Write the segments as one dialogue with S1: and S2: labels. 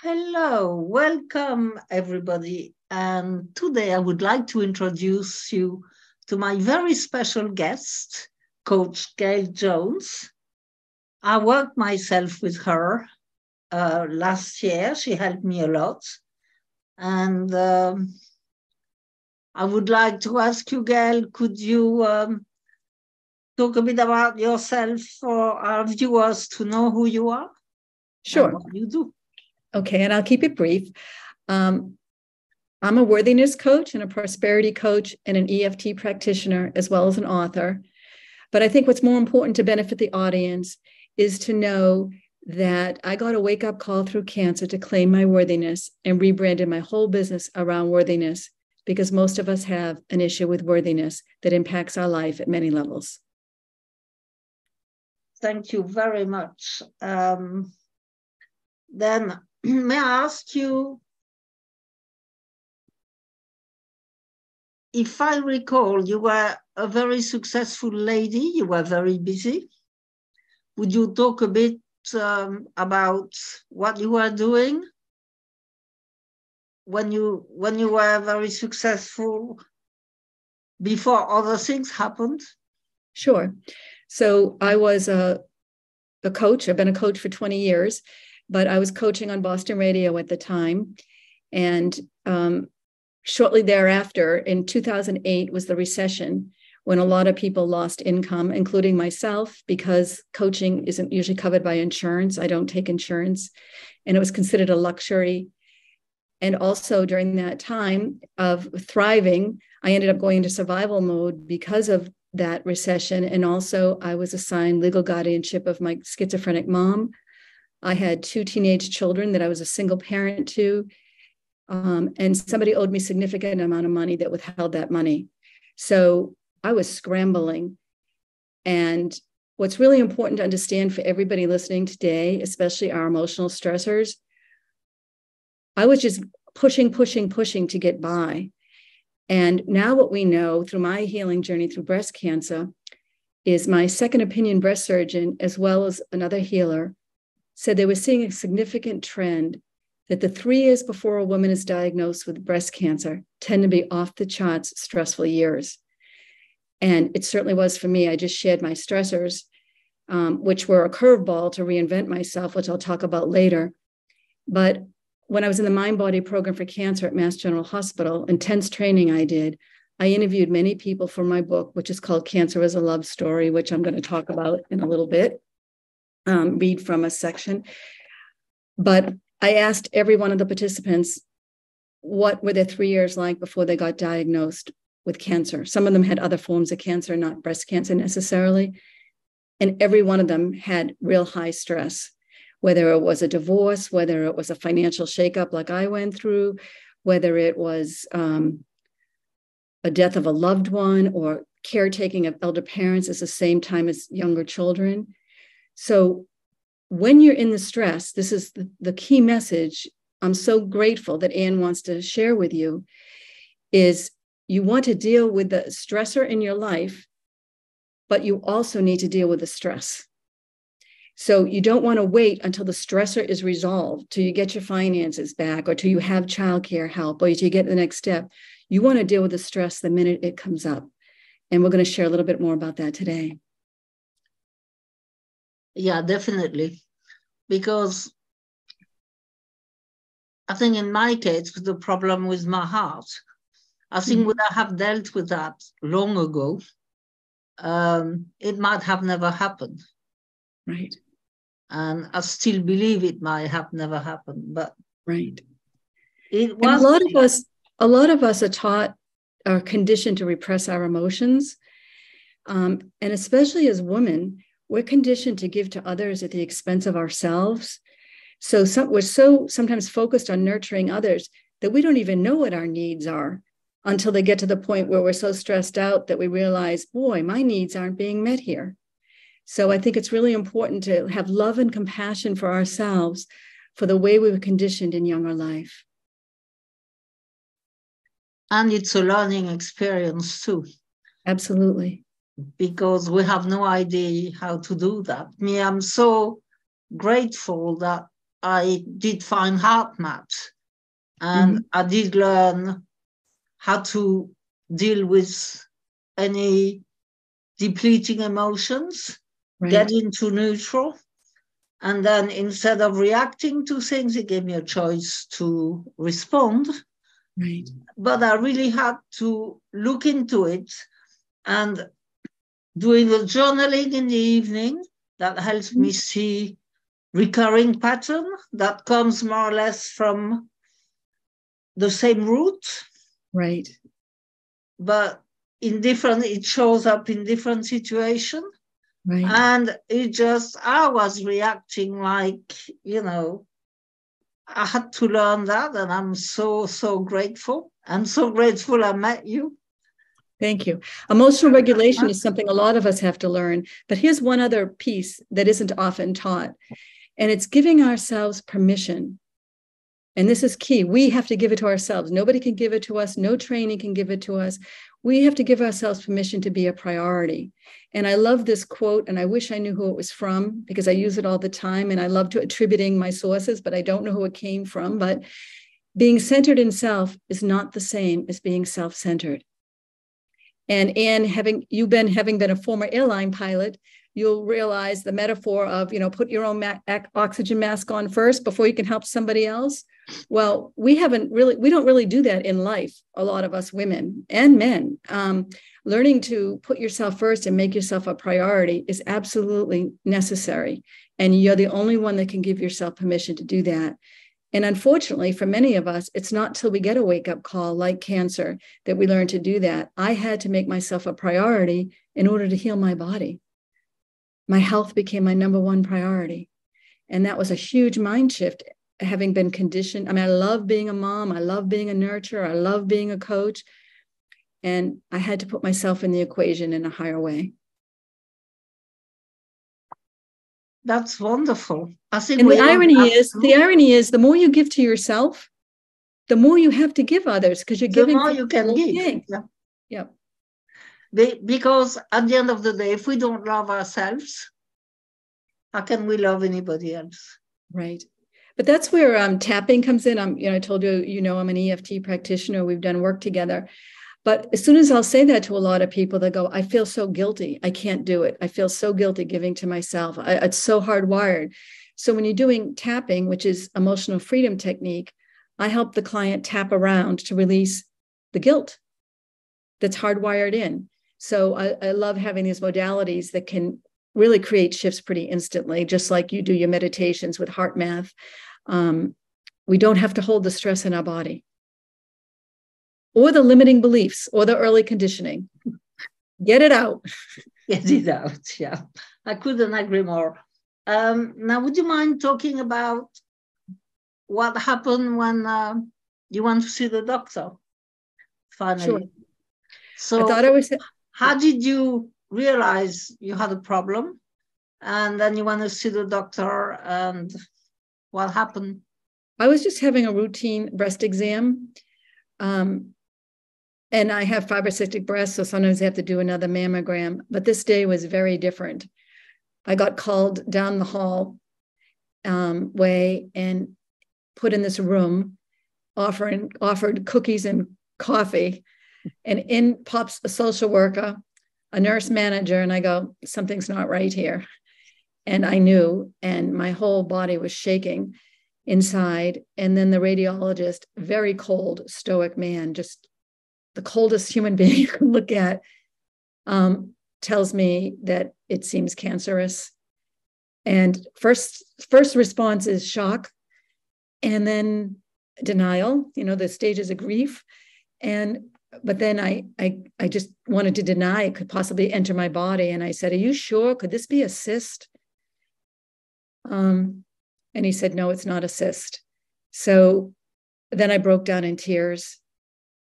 S1: Hello, welcome everybody. And today I would like to introduce you to my very special guest, Coach Gail Jones. I worked myself with her last year. She helped me a lot. And I would like to ask you, Gail, could you talk a bit about yourself for our viewers to know who you are and
S2: Sure.
S1: what you do?
S2: Okay, and I'll keep it brief. I'm a worthiness coach and a prosperity coach and an EFT practitioner, as well as an author. But I think what's more important to benefit the audience is to know that I got a wake-up call through cancer to claim my worthiness and rebranded my whole business around worthiness, because most of us have an issue with worthiness that impacts our life at many levels.
S1: Thank you very much. Then may I ask you, if I recall, you were a very successful lady, you were very busy. Would you talk a bit about what you were doing when you were very successful before other things happened?
S2: Sure. So I was a coach. I've been a coach for 20 years, but I was coaching on Boston radio at the time. And shortly thereafter, in 2008, was the recession, when a lot of people lost income, including myself, because coaching isn't usually covered by insurance. I don't take insurance, and it was considered a luxury. And also during that time of thriving, I ended up going into survival mode because of that recession. And also I was assigned legal guardianship of my schizophrenic mom. I had 2 teenage children that I was a single parent to. And somebody owed me a significant amount of money that withheld that money. So I was scrambling. And what's really important to understand for everybody listening today, especially our emotional stressors, I was just pushing to get by. And now what we know through my healing journey through breast cancer is my second opinion breast surgeon, as well as another healer, said they were seeing a significant trend that the 3 years before a woman is diagnosed with breast cancer tend to be off the charts stressful years. And it certainly was for me. I just shared my stressors, which were a curveball to reinvent myself, which I'll talk about later. But when I was in the mind-body program for cancer at Mass General Hospital, intense training I did, I interviewed many people for my book, which is called Cancer as a Love Story, which I'm going to talk about in a little bit, read from a section. But I asked every one of the participants, what were their 3 years like before they got diagnosed with cancer? Some of them had other forms of cancer, not breast cancer necessarily. And every one of them had real high stress, whether it was a divorce, whether it was a financial shakeup like I went through, whether it was a death of a loved one or caretaking of elder parents at the same time as younger children. So when you're in the stress, this is the key message I'm so grateful that Anne wants to share with you, is you want to deal with the stressor in your life, but you also need to deal with the stress. So you don't want to wait until the stressor is resolved, till you get your finances back, or till you have childcare help, or till you get the next step. You want to deal with the stress the minute it comes up. And we're going to share a little bit more about that today.
S1: Yeah, definitely. Because I think in my case, with the problem with my heart, I think would I have dealt with that long ago, it might have never happened.
S2: Right.
S1: And I still believe it might have never happened, but
S2: right.
S1: It was.
S2: And a lot of us are conditioned to repress our emotions. And especially as women, we're conditioned to give to others at the expense of ourselves. So we're so sometimes focused on nurturing others that we don't even know what our needs are until they get to the point where we're so stressed out that we realize, boy, my needs aren't being met here. So I think it's really important to have love and compassion for ourselves for the way we were conditioned in younger life.
S1: And it's a learning experience too.
S2: Absolutely.
S1: Because we have no idea how to do that. I'm so grateful that I did find HeartMath, and I did learn how to deal with any depleting emotions, get into neutral. And then instead of reacting to things, it gave me a choice to respond.
S2: Right.
S1: But I really had to look into it, and doing the journaling in the evening, that helps me see recurring pattern that comes more or less from the same root.
S2: Right.
S1: But it shows up in different situations.
S2: Right.
S1: And I was reacting like, I had to learn that, and I'm so, so grateful. I'm so grateful I met you.
S2: Thank you. Emotional regulation is something a lot of us have to learn. But here's one other piece that isn't often taught, and it's giving ourselves permission. And this is key. We have to give it to ourselves. Nobody can give it to us. No training can give it to us. We have to give ourselves permission to be a priority. And I love this quote, and I wish I knew who it was from, because I use it all the time, and I love to attributing my sources, but I don't know who it came from. But being centered in self is not the same as being self-centered. And Anne, having been a former airline pilot, you'll realize the metaphor of, put your own oxygen mask on first before you can help somebody else. Well, we don't really do that in life. A lot of us women and men, learning to put yourself first and make yourself a priority is absolutely necessary. And you're the only one that can give yourself permission to do that. And unfortunately, for many of us, it's not till we get a wake-up call like cancer that we learn to do that. I had to make myself a priority in order to heal my body. My health became my number one priority. And that was a huge mind shift, having been conditioned. I mean, I love being a mom. I love being a nurturer. I love being a coach. And I had to put myself in the equation in a higher way.
S1: That's wonderful. I think
S2: and the irony is, the more you give to yourself, the more you have to give others, because you're giving.
S1: The more you can give.
S2: Yeah.
S1: Because at the end of the day, if we don't love ourselves, how can we love anybody else?
S2: Right. But that's where tapping comes in. I told you, I'm an EFT practitioner. We've done work together. But as soon as I'll say that to a lot of people, they go, I feel so guilty. I can't do it. I feel so guilty giving to myself. It's so hardwired. So when you're doing tapping, which is emotional freedom technique, I help the client tap around to release the guilt that's hardwired in. So I love having these modalities that can really create shifts pretty instantly, just like you do your meditations with HeartMath. We don't have to hold the stress in our body, or the limiting beliefs, or the early conditioning. Get it out.
S1: Get it out, yeah. I couldn't agree more. Now, would you mind talking about what happened when you went to see the doctor, finally?
S2: Sure.
S1: So how did you realize you had a problem? And then you went to see the doctor, and what happened?
S2: I was just having a routine breast exam. And I have fibrocystic breasts, so sometimes I have to do another mammogram. But this day was very different. I got called down the hall way and put in this room, offered cookies and coffee. And in pops a social worker, a nurse manager, and I go, something's not right here. And I knew, and my whole body was shaking inside. And then the radiologist, very cold, stoic man, just the coldest human being you can look at, tells me that it seems cancerous. And first response is shock, and then denial, the stages of grief. But then I just wanted to deny it could possibly enter my body. And I said, are you sure? Could this be a cyst? And he said, no, it's not a cyst. So then I broke down in tears.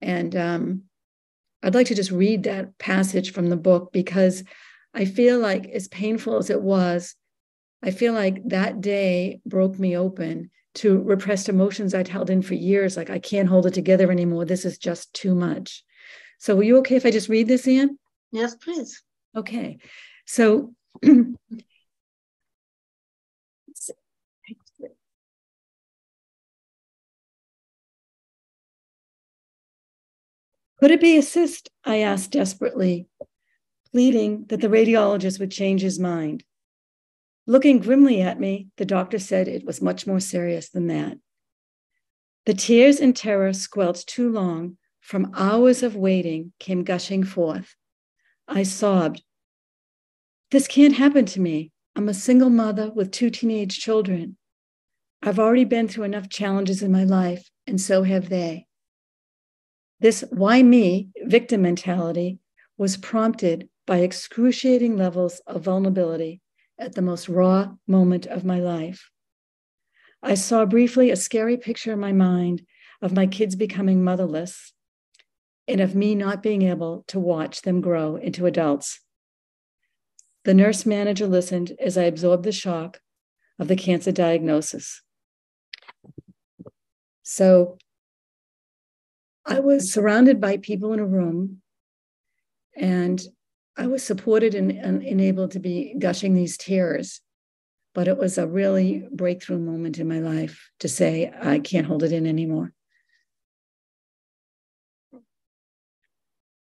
S2: And I'd like to just read that passage from the book, because I feel like, as painful as it was, I feel like that day broke me open to repressed emotions I'd held in for years. Like, I can't hold it together anymore. This is just too much. So were you okay if I just read this, Anne?
S1: Yes, please.
S2: Okay. So Could it be a cyst? I asked desperately, pleading that the radiologist would change his mind. Looking grimly at me, the doctor said it was much more serious than that. The tears and terror squelched too long from hours of waiting came gushing forth. I sobbed. This can't happen to me. I'm a single mother with 2 teenage children. I've already been through enough challenges in my life, and so have they. This why me victim mentality was prompted by excruciating levels of vulnerability at the most raw moment of my life. I saw briefly a scary picture in my mind of my kids becoming motherless and of me not being able to watch them grow into adults. The nurse manager listened as I absorbed the shock of the cancer diagnosis. So I was surrounded by people in a room, and I was supported and able to be gushing these tears. But it was a really breakthrough moment in my life to say, I can't hold it in anymore.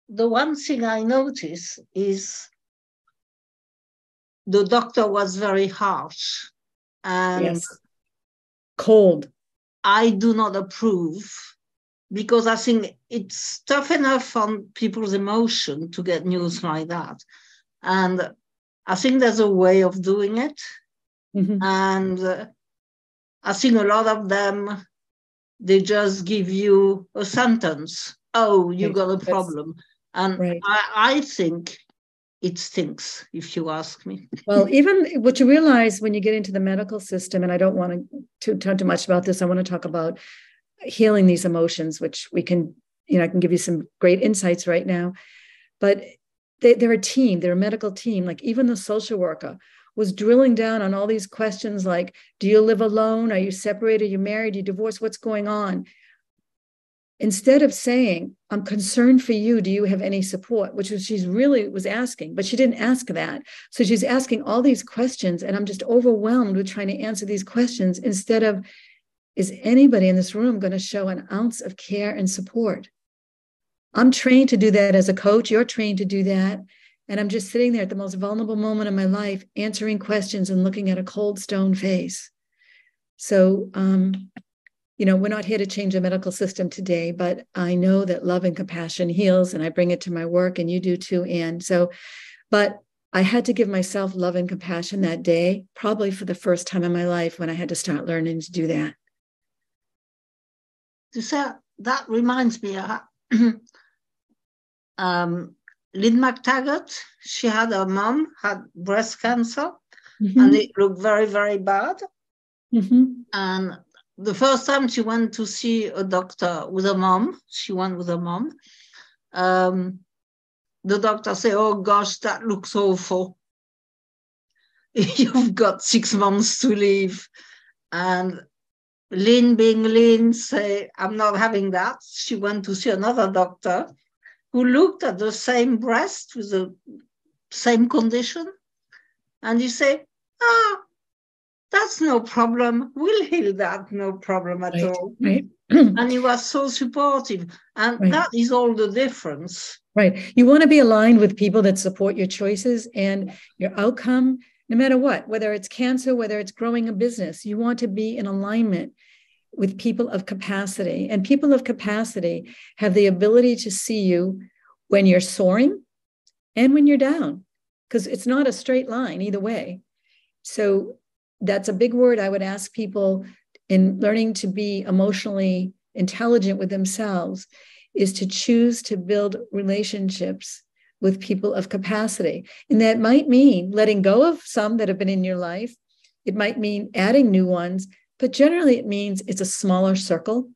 S1: The one thing I noticed is the doctor was very harsh, and
S2: yes. Cold.
S1: I do not approve, because I think it's tough enough on people's emotion to get news like that. And I think there's a way of doing it.
S2: Mm-hmm.
S1: And I think a lot of them, they just give you a sentence. Oh, you got a problem. And I think it stinks, if you ask me.
S2: Well, even what you realize when you get into the medical system, and I don't want to talk too much about this, I want to talk about healing these emotions, which we can, I can give you some great insights right now. But they're a team, they're a medical team. Like even the social worker was drilling down on all these questions like, do you live alone? Are you separated? Are you married? Are you divorced? What's going on? Instead of saying, I'm concerned for you, do you have any support? Which was she's really was asking, but she didn't ask that. So she's asking all these questions, and I'm just overwhelmed with trying to answer these questions instead of, is anybody in this room going to show an ounce of care and support? I'm trained to do that as a coach. You're trained to do that. And I'm just sitting there at the most vulnerable moment of my life, answering questions and looking at a cold stone face. So, we're not here to change the medical system today, but I know that love and compassion heals, and I bring it to my work, and you do too, Anne. So, but I had to give myself love and compassion that day, probably for the first time in my life when I had to start learning to do that.
S1: That reminds me, Lynn McTaggart, her mom had breast cancer, and it looked very, very bad. And the first time she went to see a doctor with her mom, the doctor said, oh gosh, that looks awful. You've got 6 months to live. And Lynn, being Lynn, say, I'm not having that. She went to see another doctor who looked at the same breast with the same condition. And he said, that's no problem. We'll heal that, no problem at all.
S2: Right.
S1: And he was so supportive. And that is all the difference.
S2: Right. You want to be aligned with people that support your choices and your outcome, no matter what, whether it's cancer, whether it's growing a business. You want to be in alignment with people of capacity. And people of capacity have the ability to see you when you're soaring and when you're down, because it's not a straight line either way. So that's a big word I would ask people in learning to be emotionally intelligent with themselves, is to choose to build relationships with people of capacity. And that might mean letting go of some that have been in your life. It might mean adding new ones, but generally it means it's a smaller circle.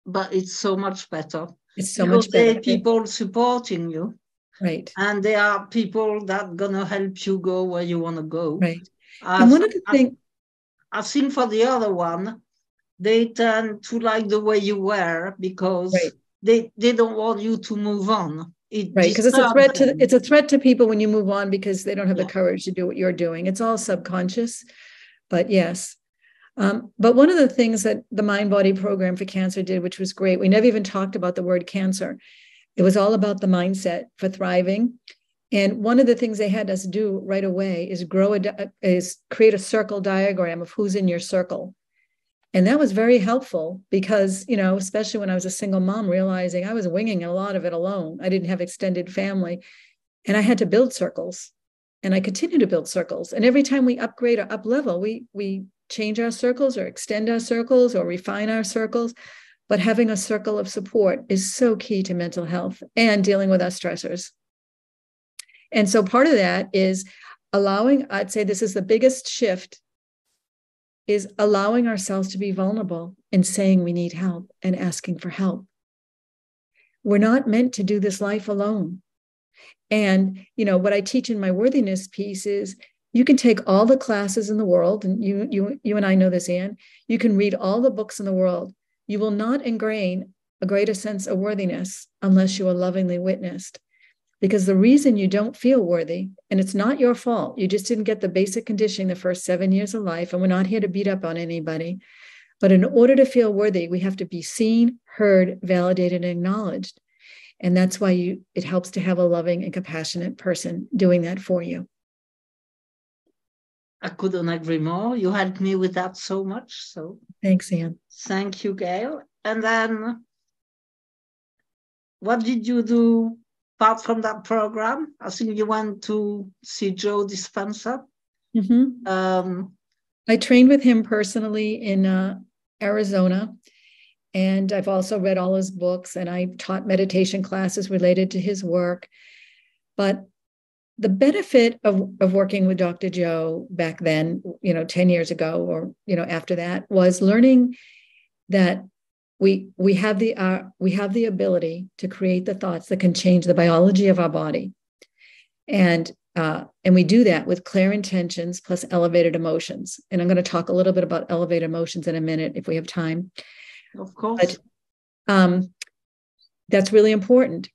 S1: But it's so much better.
S2: It's so much better.
S1: There are people supporting you.
S2: Right.
S1: And there are people that are going to help you go where you want to go.
S2: Right. And one of the things,
S1: I think for the other one, they tend to like the way you were because they don't want you to move on.
S2: Because it's a threat to people when you move on because they don't have the courage to do what you're doing. It's all subconscious. But yes, But one of the things that the Mind Body Program for Cancer did, which was great, we never even talked about the word cancer. It was all about the mindset for thriving. And one of the things they had us do right away is create a circle diagram of who's in your circle. And that was very helpful because, especially when I was a single mom, realizing I was winging a lot of it alone. I didn't have extended family, and I had to build circles, and I continue to build circles. And every time we upgrade or up level, we change our circles or extend our circles or refine our circles. But having a circle of support is so key to mental health and dealing with our stressors. And so part of that is I'd say this is the biggest shift, is allowing ourselves to be vulnerable and saying we need help and asking for help. We're not meant to do this life alone. And, what I teach in my worthiness piece is you can take all the classes in the world, and you and I know this, Anne, you can read all the books in the world. You will not ingrain a greater sense of worthiness unless you are lovingly witnessed. Because the reason you don't feel worthy, and it's not your fault, you just didn't get the basic conditioning the first 7 years of life, and we're not here to beat up on anybody. But in order to feel worthy, we have to be seen, heard, validated, and acknowledged. And that's why it helps to have a loving and compassionate person doing that for you.
S1: I couldn't agree more. You helped me with that so much. So
S2: thanks, Anne.
S1: Thank you, Gail. And then what did you do apart from that program? I think you went to see Joe Dispenza.
S2: Mm-hmm. I trained with him personally in Arizona. And I've also read all his books, and I taught meditation classes related to his work. But the benefit of working with Dr. Joe back then, 10 years ago, or, after that, was learning that we have the ability to create the thoughts that can change the biology of our body. And we do that with clear intentions plus elevated emotions. And I'm going to talk a little bit about elevated emotions in a minute if we have time.
S1: Of course.
S2: But that's really important,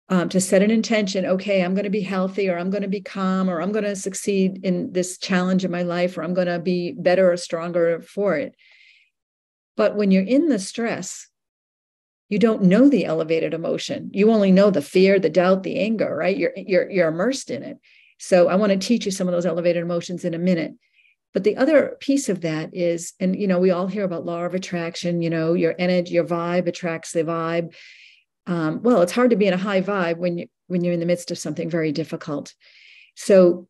S2: to set an intention. Okay, I'm going to be healthy, or I'm going to be calm, or I'm going to succeed in this challenge in my life, or I'm going to be better or stronger for it. But when you're in the stress, you don't know the elevated emotion. You only know the fear, the doubt, the anger, right? You're immersed in it. So I want to teach you some of those elevated emotions in a minute. But the other piece of that is, and, we all hear about law of attraction, your energy, your vibe attracts the vibe. Well, it's hard to be in a high vibe when you're in the midst of something very difficult. So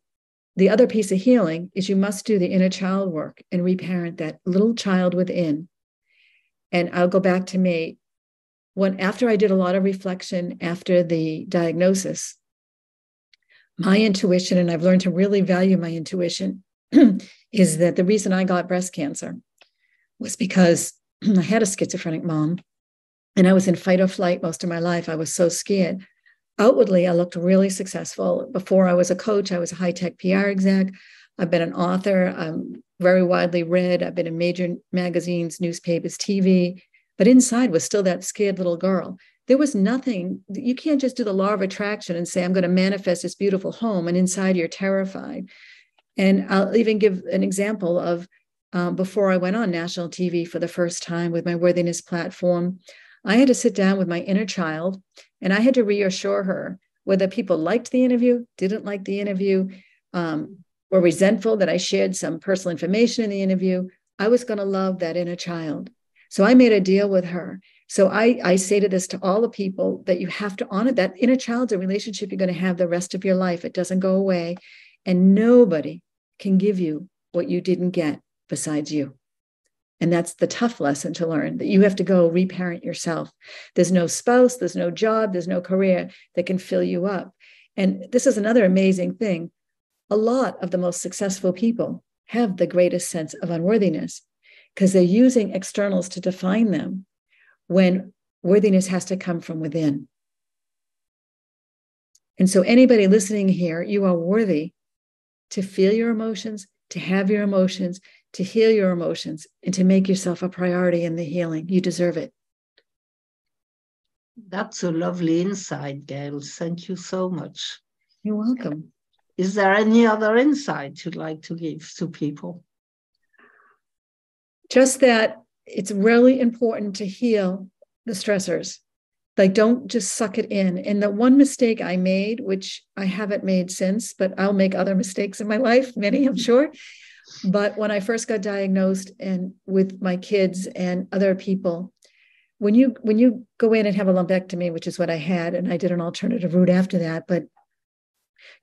S2: the other piece of healing is you must do the inner child work and reparent that little child within. And I'll go back to me. After I did a lot of reflection after the diagnosis, my intuition, and I've learned to really value my intuition, is that the reason I got breast cancer was because I had a schizophrenic mom, and I was in fight or flight most of my life. I was so scared. Outwardly, I looked really successful. Before I was a coach, I was a high-tech PR exec. I've been an author. I'm very widely read. I've been in major magazines, newspapers, TV. But inside was still that scared little girl. There was nothing. You can't just do the law of attraction and say, I'm going to manifest this beautiful home, and inside you're terrified. And I'll even give an example of before I went on national TV for the first time with my worthiness platform, I had to sit down with my inner child, and I had to reassure her whether people liked the interview, didn't like the interview, were resentful that I shared some personal information in the interview. I was going to love that inner child. So I made a deal with her. So I say to this to all the people, that you have to honor that inner child's a relationship you're going to have the rest of your life. It doesn't go away. And nobody can give you what you didn't get besides you. And that's the tough lesson to learn, that you have to go reparent yourself. There's no spouse, there's no job, there's no career that can fill you up. And this is another amazing thing. A lot of the most successful people have the greatest sense of unworthiness because they're using externals to define them when worthiness has to come from within. And so anybody listening here, you are worthy to feel your emotions, to have your emotions, to heal your emotions, and to make yourself a priority in the healing. You deserve it.
S1: That's a lovely insight, Gail. Thank you so much.
S2: You're welcome.
S1: Is there any other insight you'd like to give to people?
S2: Just that it's really important to heal the stressors. Like, don't just suck it in. And the one mistake I made, which I haven't made since, but I'll make other mistakes in my life, many, I'm sure. But when I first got diagnosed and with my kids and other people, when you go in and have a lumpectomy, which is what I had, and I did an alternative route after that, but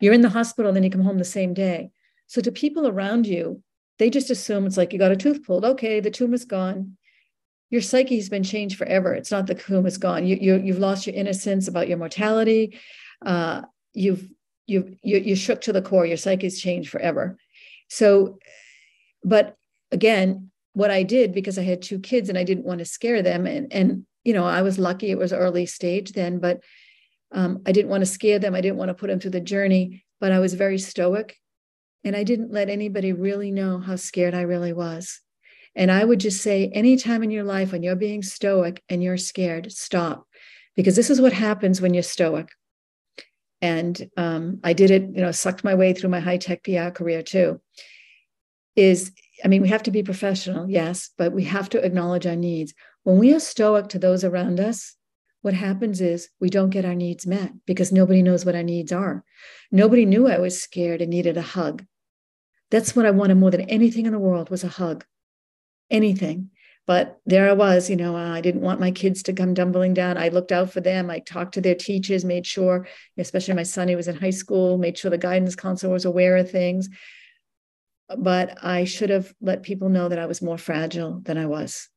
S2: you're in the hospital and then you come home the same day. So to people around you, they just assume it's like you got a tooth pulled. Okay, the tumor's gone. Your psyche's been changed forever. It's not the tumor's gone. You've lost your innocence about your mortality. You're shook to the core. Your psyche's changed forever. So, but again, what I did, because I had two kids and I didn't want to scare them, and I was lucky it was early stage then, but I didn't want to scare them. I didn't want to put them through the journey, but I was very stoic, and I didn't let anybody really know how scared I really was. And I would just say, anytime in your life when you're being stoic and you're scared, stop, because this is what happens when you're stoic. And I did it, sucked my way through my high-tech PR career too. We have to be professional, yes, but we have to acknowledge our needs. When we are stoic to those around us, what happens is we don't get our needs met because nobody knows what our needs are. Nobody knew I was scared and needed a hug. That's what I wanted more than anything in the world, was a hug. Anything. But there I was, I didn't want my kids to come tumbling down. I looked out for them. I talked to their teachers, made sure, especially my son, he was in high school, made sure the guidance counselor was aware of things. But I should have let people know that I was more fragile than I was.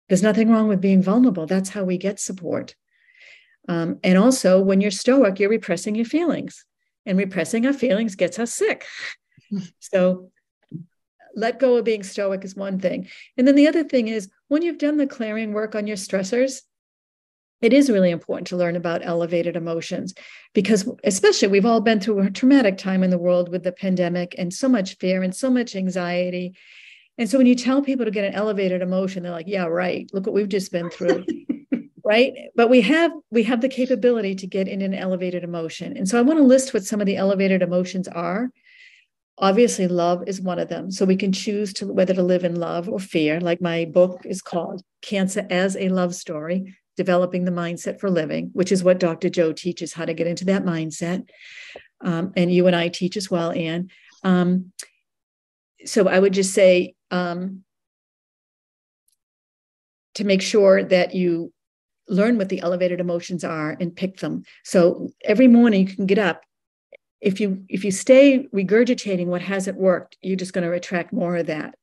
S2: There's nothing wrong with being vulnerable. That's how we get support. And also, when you're stoic, you're repressing your feelings. And repressing our feelings gets us sick. So let go of being stoic is one thing. And then the other thing is, when you've done the clearing work on your stressors, it is really important to learn about elevated emotions, because especially we've all been through a traumatic time in the world with the pandemic and so much fear and so much anxiety. And so when you tell people to get an elevated emotion, they're like, yeah, right. Look what we've just been through. Right. But we have the capability to get in an elevated emotion. And so I want to list what some of the elevated emotions are. Obviously, love is one of them. So we can choose whether to live in love or fear. Like my book is called Cancer as a Love Story, Developing the Mindset for Living, which is what Dr. Joe teaches, how to get into that mindset. And you and I teach as well, Anne. So I would just say to make sure that you learn what the elevated emotions are and pick them. So every morning you can get up. If you stay regurgitating what hasn't worked, you're just going to attract more of that,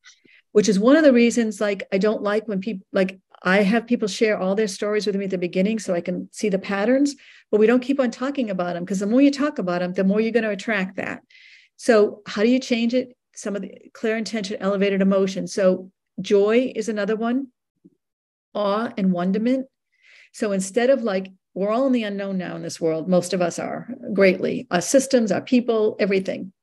S2: which is one of the reasons, like, I don't like when people, like, I have people share all their stories with me at the beginning so I can see the patterns, but we don't keep on talking about them, because the more you talk about them, the more you're going to attract that. So how do you change it? Some of the clear intention, elevated emotion. So joy is another one, awe and wonderment. So instead of, like, we're all in the unknown now in this world, most of us are greatly, our systems, our people, everything.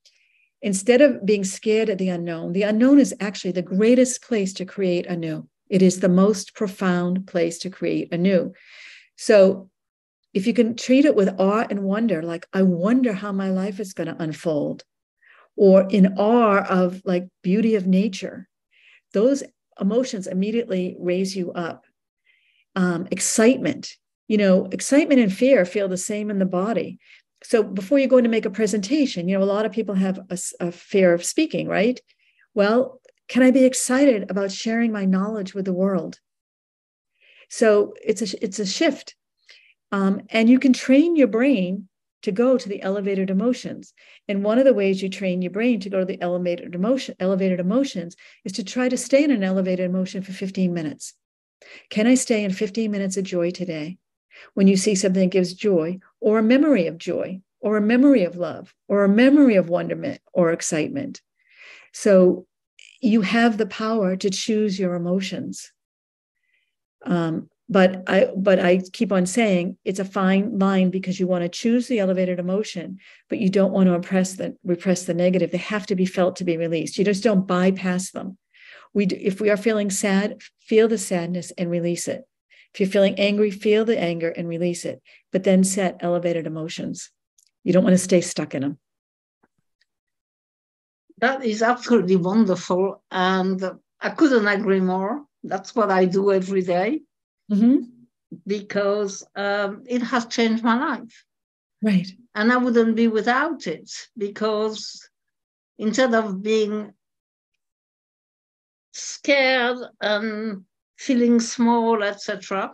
S2: Instead of being scared of the unknown is actually the greatest place to create anew. It is the most profound place to create anew. So if you can treat it with awe and wonder, like, I wonder how my life is going to unfold, or in awe of, like, beauty of nature, those emotions immediately raise you up. Excitement, excitement and fear feel the same in the body. So before you're going to make a presentation, a lot of people have a fear of speaking, right? Well, can I be excited about sharing my knowledge with the world? So it's a shift. And you can train your brain to go to the elevated emotions. And one of the ways you train your brain to go to the elevated emotions is to try to stay in an elevated emotion for 15 minutes. Can I stay in 15 minutes of joy today? When you see something that gives joy, or a memory of joy, or a memory of love, or a memory of wonderment or excitement. So you have the power to choose your emotions. But I keep on saying it's a fine line, because you want to choose the elevated emotion, but you don't want to repress the negative. They have to be felt to be released. You just don't bypass them. If we are feeling sad, feel the sadness and release it. If you're feeling angry, feel the anger and release it, but then set elevated emotions. You don't want to stay stuck in them.
S1: That is absolutely wonderful. And I couldn't agree more. That's what I do every day because it has changed my life.
S2: Right.
S1: And I wouldn't be without it because instead of being scared and feeling small, etc.,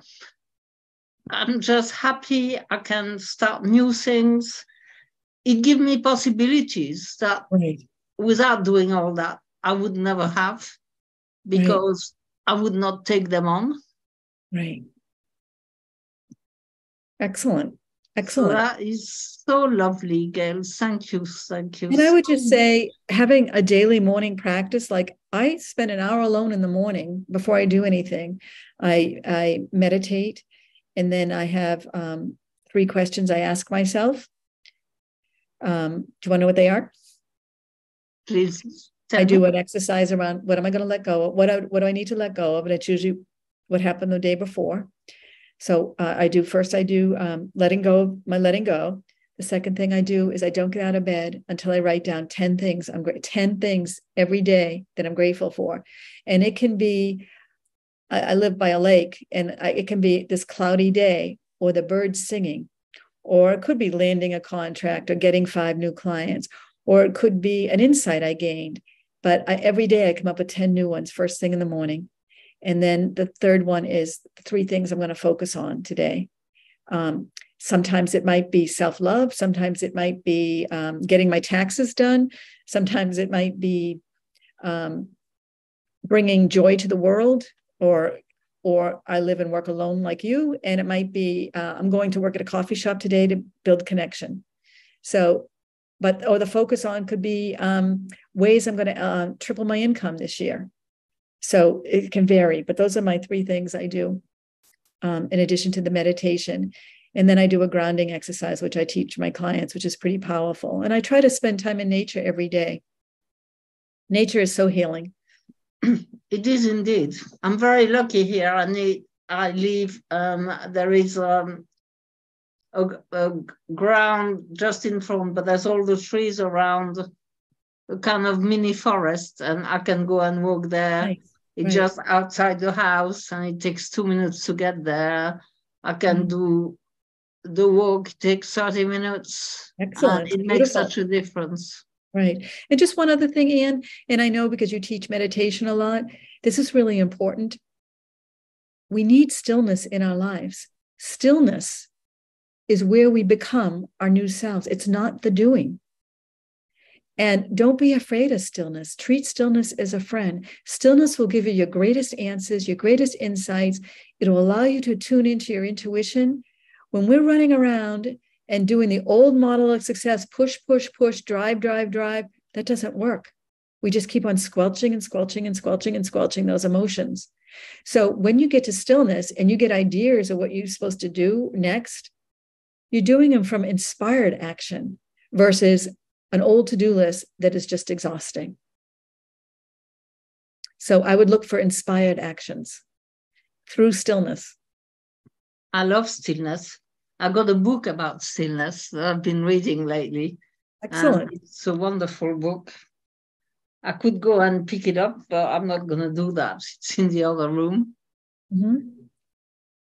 S1: I'm just happy I can start new things. It gives me possibilities that without doing all that, I would never have because I would not take them on.
S2: Right. Excellent.
S1: So that is so lovely, Gail. Thank you. Thank you.
S2: And I would just say having a daily morning practice, like I spend an hour alone in the morning before I do anything. I meditate, and then I have 3 questions I ask myself. Do you want to know what they are?
S1: Please.
S2: I do an exercise around what am I going to let go of? What do I need to let go of? And it's usually what happened the day before. So I do letting go. The second thing I do is I don't get out of bed until I write down 10 things. 10 things every day that I'm grateful for. And it can be, I live by a lake, and it can be this cloudy day or the birds singing, or it could be landing a contract or getting 5 new clients, or it could be an insight I gained. But every day I come up with 10 new ones first thing in the morning. And then the third one is 3 things I'm going to focus on today. Sometimes it might be self-love. Sometimes it might be getting my taxes done. Sometimes it might be bringing joy to the world, or I live and work alone like you. And it might be I'm going to work at a coffee shop today to build connection. So, or the focus on could be ways I'm going to triple my income this year. So it can vary, but those are my 3 things I do in addition to the meditation. And then I do a grounding exercise, which I teach my clients, which is pretty powerful. And I try to spend time in nature every day. Nature is so healing.
S1: It is indeed. I'm very lucky here. I live, there is a ground just in front, but there's all the trees around, a kind of mini forest, and I can go and walk there. Nice. It's just outside the house, and it takes 2 minutes to get there. I can do the walk, it takes 30 minutes.
S2: Excellent.
S1: And it makes such a difference.
S2: Right. And just one other thing, Anne, and I know because you teach meditation a lot, this is really important. We need stillness in our lives. Stillness is where we become our new selves. It's not the doing. And don't be afraid of stillness. Treat stillness as a friend. Stillness will give you your greatest answers, your greatest insights. It will allow you to tune into your intuition. When we're running around and doing the old model of success, push, push, push, drive, drive, drive, that doesn't work. We just keep on squelching and squelching and squelching and squelching those emotions. So when you get to stillness and you get ideas of what you're supposed to do next, you're doing them from inspired action versus an old to-do list that is just exhausting. So I would look for inspired actions through stillness.
S1: I love stillness. I got a book about stillness that I've been reading lately.
S2: Excellent.
S1: It's a wonderful book. I could go and pick it up, but I'm not going to do that. It's in the other room.
S2: Mm-hmm.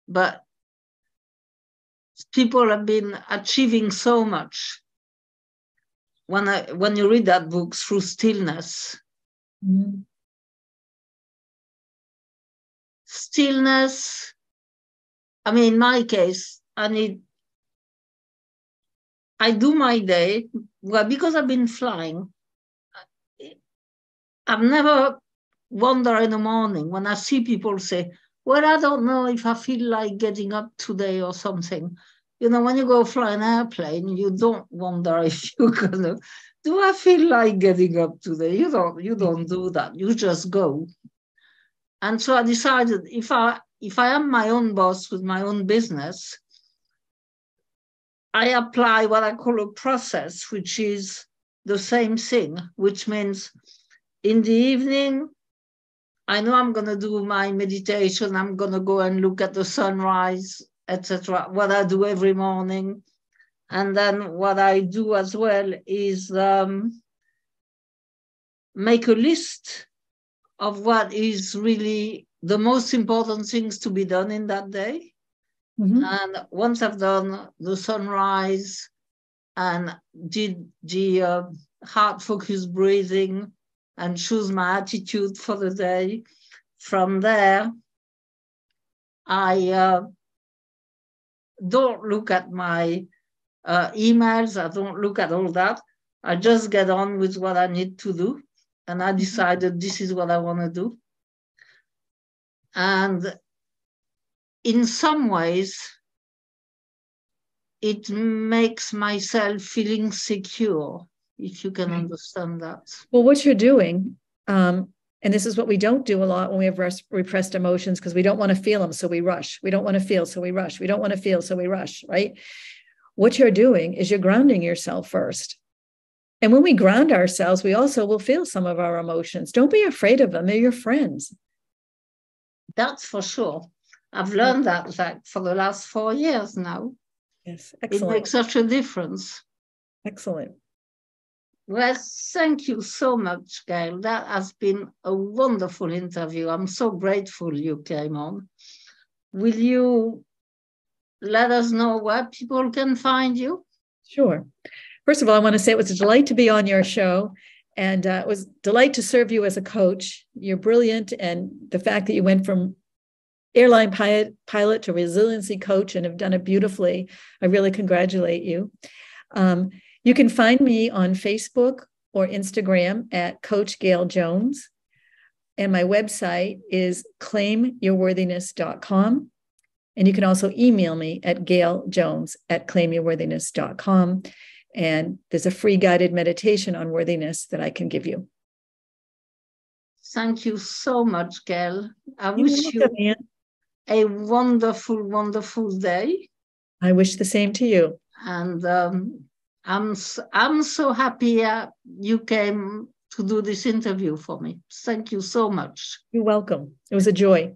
S1: But people have been achieving so much when you read that book through stillness.
S2: Mm-hmm.
S1: Stillness, I mean, in my case, I do my day, well, because I've been flying, I've never wondered in the morning when I see people say, well, I don't know if I feel like getting up today or something. You know, when you go fly an airplane, you don't wonder if you're gonna, do I feel like getting up today? You don't do that. You just go. And so I decided if I am my own boss with my own business, I apply what I call a process, which is the same thing, which means in the evening, I know I'm going to do my meditation. I'm going to go and look at the sunrise, etc. What I do every morning. And then what I do as well is make a list of what is really the most important things to be done in that day. Mm-hmm. And once I've done the sunrise and did the heart focused breathing and choose my attitude for the day, from there, I don't look at my emails. I don't look at all that. I just get on with what I need to do. And I decided this is what I want to do. And in some ways, it makes myself feeling secure, if you can understand that.
S2: Well, what you're doing, and this is what we don't do a lot when we have repressed emotions, because we don't want to feel them, so we rush. We don't want to feel, so we rush. We don't want to feel, so we rush, right? What you're doing is you're grounding yourself first. And when we ground ourselves, we also will feel some of our emotions. Don't be afraid of them. They're your friends.
S1: That's for sure. I've learned that like for the last 4 years now.
S2: Yes, excellent.
S1: It makes such a difference.
S2: Excellent.
S1: Well, thank you so much, Gail. That has been a wonderful interview. I'm so grateful you came on. Will you let us know where people can find you?
S2: Sure. First of all, I want to say it was a delight to be on your show, and it was a delight to serve you as a coach. You're brilliant, and the fact that you went from airline pilot to resiliency coach and have done it beautifully, I really congratulate you. You can find me on Facebook or Instagram at Coach Gail Jones, and my website is claimyourworthiness.com. And you can also email me at gailjones@claimyourworthiness.com. And there's a free guided meditation on worthiness that I can give you.
S1: Thank you so much, Gail. I wish you a wonderful, wonderful day.
S2: I wish the same to you.
S1: And I'm so happy you came to do this interview for me. Thank you so much.
S2: You're welcome. It was a joy.